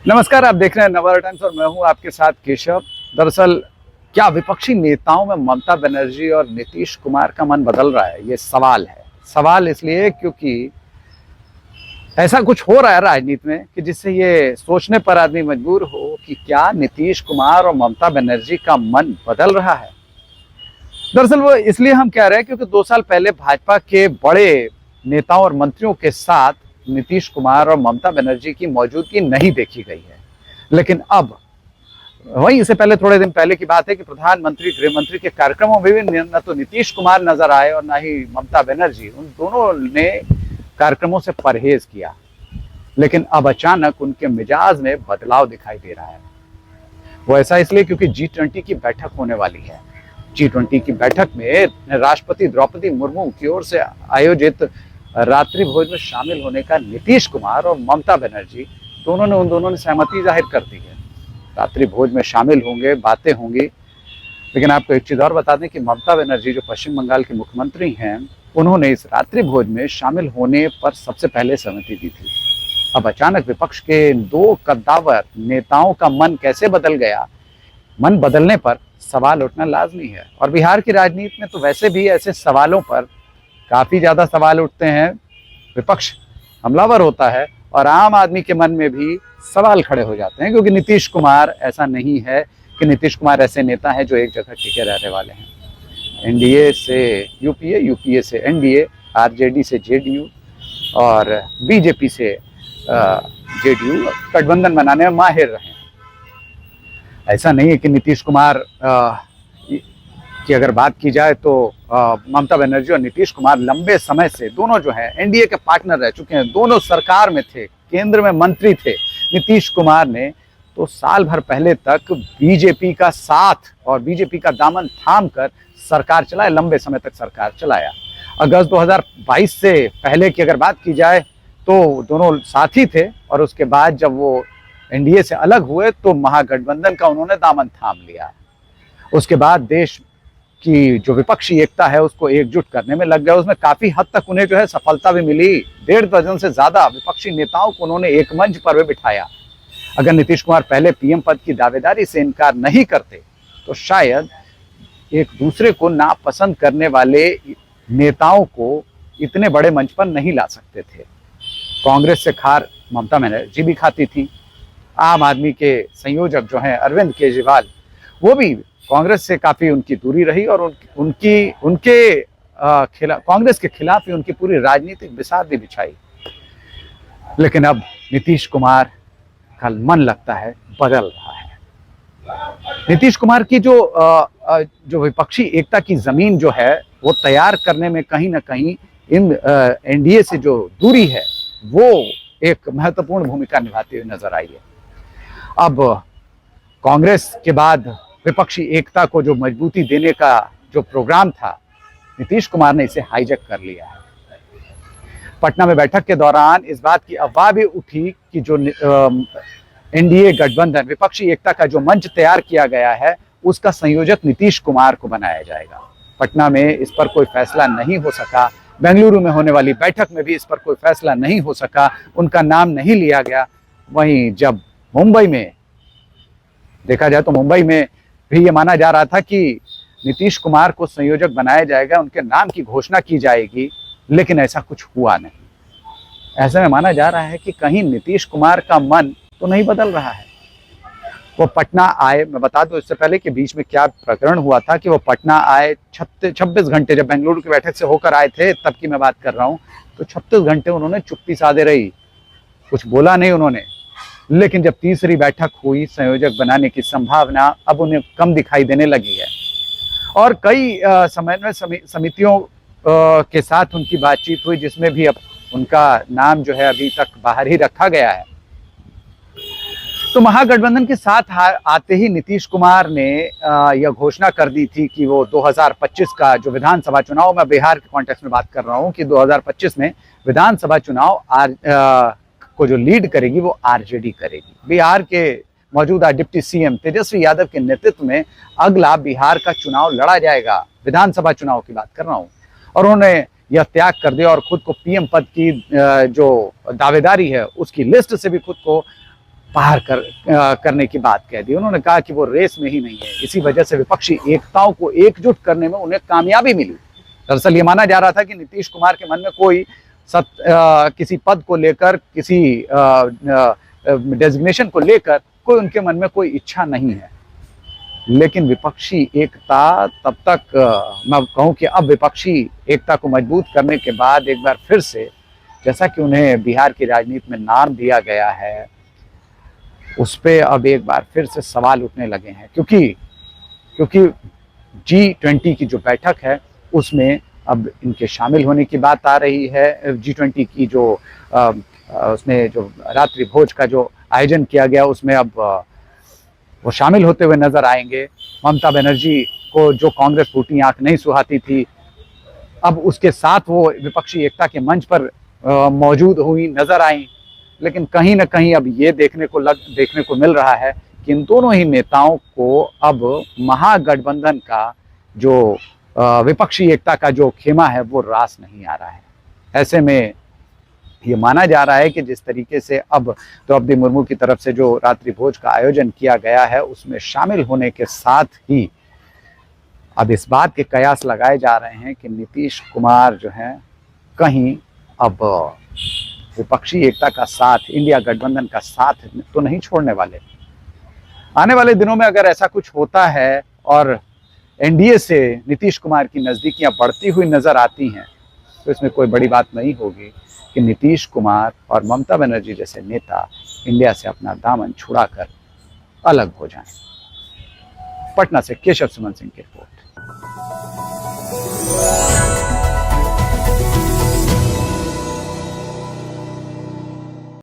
नमस्कार, आप देख रहे हैं नवभारत टाइम्स और मैं हूं आपके साथ केशव। दरअसल क्या विपक्षी नेताओं में ममता बनर्जी और नीतीश कुमार का मन बदल रहा है? ये सवाल है। सवाल इसलिए क्योंकि ऐसा कुछ हो रहा है राजनीति में कि जिससे ये सोचने पर आदमी मजबूर हो कि क्या नीतीश कुमार और ममता बनर्जी का मन बदल रहा है। दरअसल वो इसलिए हम कह रहे हैं क्योंकि 2 साल पहले भाजपा के बड़े नेताओं और मंत्रियों के साथ नीतीश कुमार और ममता बनर्जी की मौजूदगी नहीं देखी गई है। लेकिन अब वहीं इससे पहले थोड़े दिन पहले की बात है कि प्रधानमंत्री गृह मंत्री के कार्यक्रमों में भी न तो नीतीश कुमार नजर आए और न ही ममता बनर्जी। उन दोनों ने कार्यक्रमों से परहेज किया। लेकिन अब अचानक उनके मिजाज में बदलाव दिखाई दे रहा है। वो ऐसा इसलिए क्योंकि G20 की बैठक होने वाली है। G20 की बैठक में राष्ट्रपति द्रौपदी मुर्मू की ओर से आयोजित रात्रि भोज में शामिल होने का नीतीश कुमार और ममता बनर्जी दोनों ने सहमति जाहिर कर दी है। रात्रि भोज में शामिल होंगे, बातें होंगी। लेकिन आपको एक चीज और बता दें कि ममता बनर्जी जो पश्चिम बंगाल की मुख्यमंत्री हैं, उन्होंने इस रात्रि भोज में शामिल होने पर सबसे पहले सहमति दी थी। अब अचानक विपक्ष के दो कद्दावर नेताओं का मन कैसे बदल गया? मन बदलने पर सवाल उठना लाजमी है। और बिहार की राजनीति में तो वैसे भी ऐसे सवालों पर काफी ज्यादा सवाल उठते हैं। विपक्ष हमलावर होता है और आम आदमी के मन में भी सवाल खड़े हो जाते हैं, क्योंकि नीतीश कुमार ऐसा नहीं है कि नीतीश कुमार ऐसे नेता हैं जो एक जगह टिके रहने वाले हैं। एनडीए से यूपीए, यूपीए से एनडीए, आरजेडी से जेडीयू और बीजेपी से जेडीयू गठबंधन बनाने में माहिर रहे हैं। ऐसा नहीं है कि नीतीश कुमार की अगर बात की जाए तो ममता बनर्जी और नीतीश कुमार लंबे समय से दोनों जो है एनडीए के पार्टनर रह चुके हैं। दोनों सरकार में थे, केंद्र में मंत्री थे। नीतीश कुमार ने तो साल भर पहले तक बीजेपी का साथ और बीजेपी का दामन थाम कर सरकार चलाया, लंबे समय तक सरकार चलाया। अगस्त 2022 से पहले की अगर बात की जाए तो दोनों साथी थे, और उसके बाद जब वो एनडीए से अलग हुए तो महागठबंधन का उन्होंने दामन थाम लिया। उसके बाद देश की जो विपक्षी एकता है उसको एकजुट करने में लग गया। उसमें काफी हद तक उन्हें जो है सफलता भी मिली। 1.5 दर्जन से ज्यादा विपक्षी नेताओं को उन्होंने एक मंच पर भी बिठाया। अगर नीतीश कुमार पहले पीएम पद की दावेदारी से इनकार नहीं करते तो शायद एक दूसरे को नापसंद करने वाले नेताओं को इतने बड़े मंच पर नहीं ला सकते थे। कांग्रेस से खार ममता बनर्जी भी खाती थी। आम आदमी के संयोजक जो हैं अरविंद केजरीवाल, वो भी कांग्रेस से काफी उनकी दूरी रही और उनके कांग्रेस के खिलाफ ही उनकी पूरी राजनीतिक बिसात भी बिछाई। लेकिन अब नीतीश कुमार का मन लगता है बदल रहा है। नीतीश कुमार की जो विपक्षी एकता की जमीन जो है वो तैयार करने में कहीं ना कहीं इन एनडीए से जो दूरी है वो एक महत्वपूर्ण भूमिका निभाती हुई नजर आई है। अब कांग्रेस के बाद विपक्षी एकता को जो मजबूती देने का जो प्रोग्राम था, नीतीश कुमार ने इसे हाईजैक कर लिया है। पटना में बैठक के दौरान इस बात की अफवाह भी उठी कि जो एनडीए गठबंधन विपक्षी एकता का जो मंच तैयार किया गया है उसका संयोजक नीतीश कुमार को बनाया जाएगा। पटना में इस पर कोई फैसला नहीं हो सका। बेंगलुरु में होने वाली बैठक में भी इस पर कोई फैसला नहीं हो सका, उनका नाम नहीं लिया गया। वहीं जब मुंबई में देखा जाए तो मुंबई में भी ये माना जा रहा था कि नीतीश कुमार को संयोजक बनाया जाएगा, उनके नाम की घोषणा की जाएगी, लेकिन ऐसा कुछ हुआ नहीं। ऐसे में माना जा रहा है कि कहीं नीतीश कुमार का मन तो नहीं बदल रहा है। वो पटना आए, मैं बता दूं इससे पहले कि बीच में क्या प्रकरण हुआ था कि वो पटना आए 26 घंटे, जब बेंगलुरु की बैठक से होकर आए थे तब की मैं बात कर रहा हूँ, तो 36 घंटे उन्होंने चुप्पी साधे रही, कुछ बोला नहीं उन्होंने। लेकिन जब तीसरी बैठक हुई, संयोजक बनाने की संभावना अब उन्हें कम दिखाई देने लगी है। और कई समन्वय समितियों के साथ उनकी बातचीत हुई, जिसमें भी अब उनका नाम जो है अभी तक बाहर ही रखा गया है। तो महागठबंधन के साथ आते ही नीतीश कुमार ने यह घोषणा कर दी थी कि वो 2025 का जो विधानसभा चुनाव, मैं बिहार के कॉन्टेक्स्ट में बात कर रहा हूँ, कि 2025 में विधानसभा चुनाव को जो लीड करेगी वो आरजेडी करेगी। बिहार के मौजूदा डिप्टी सीएम तेजस्वी यादव के नेतृत्व में अगला बिहार का चुनाव लड़ा जाएगा। विधानसभा चुनाव की बात कर रहा हूँ। और उन्होंने यह त्याग कर दिया और खुद को पीएम पद की जो दावेदारी है उसकी लिस्ट से भी खुद को करने की बात कह दी। उन्होंने कहा कि वो रेस में ही नहीं है, इसी वजह से विपक्षी एकताओं को एकजुट करने में उन्हें कामयाबी मिली। दरअसल ये माना जा रहा था कि नीतीश कुमार के मन में कोई किसी पद को लेकर, किसी डेजिग्नेशन को लेकर कोई उनके मन में कोई इच्छा नहीं है। लेकिन विपक्षी एकता तब तक, मैं कहूं कि अब विपक्षी एकता को मजबूत करने के बाद एक बार फिर से, जैसा कि उन्हें बिहार की राजनीति में नाम दिया गया है, उस पे अब एक बार फिर से सवाल उठने लगे हैं। क्योंकि G20 की जो बैठक है उसमें अब इनके शामिल होने की बात आ रही है। G20 की जो उसमें जो रात्रि भोज का जो आयोजन किया गया, उसमें अब वो शामिल होते हुए नजर आएंगे। ममता बनर्जी को जो कांग्रेस फूटी आंख नहीं सुहाती थी, अब उसके साथ वो विपक्षी एकता के मंच पर मौजूद हुई, नजर आई। लेकिन कहीं ना कहीं अब ये देखने को मिल रहा है कि इन दोनों ही नेताओं को अब महागठबंधन का जो विपक्षी एकता का जो खेमा है वो रास नहीं आ रहा है। ऐसे में ये माना जा रहा है कि जिस तरीके से अब द्रौपदी मुर्मू की तरफ से जो रात्रि भोज का आयोजन किया गया है, उसमें शामिल होने के साथ ही अब इस बात के कयास लगाए जा रहे हैं कि नीतीश कुमार जो है कहीं अब विपक्षी एकता का साथ, इंडिया गठबंधन का साथ तो नहीं छोड़ने वाले। आने वाले दिनों में अगर ऐसा कुछ होता है और एनडीए से नीतीश कुमार की नज़दीकियां बढ़ती हुई नजर आती हैं, तो इसमें कोई बड़ी बात नहीं होगी कि नीतीश कुमार और ममता बनर्जी जैसे नेता इंडिया से अपना दामन छुड़ाकर अलग हो जाएं। पटना से केशव सुमन सिंह की रिपोर्ट।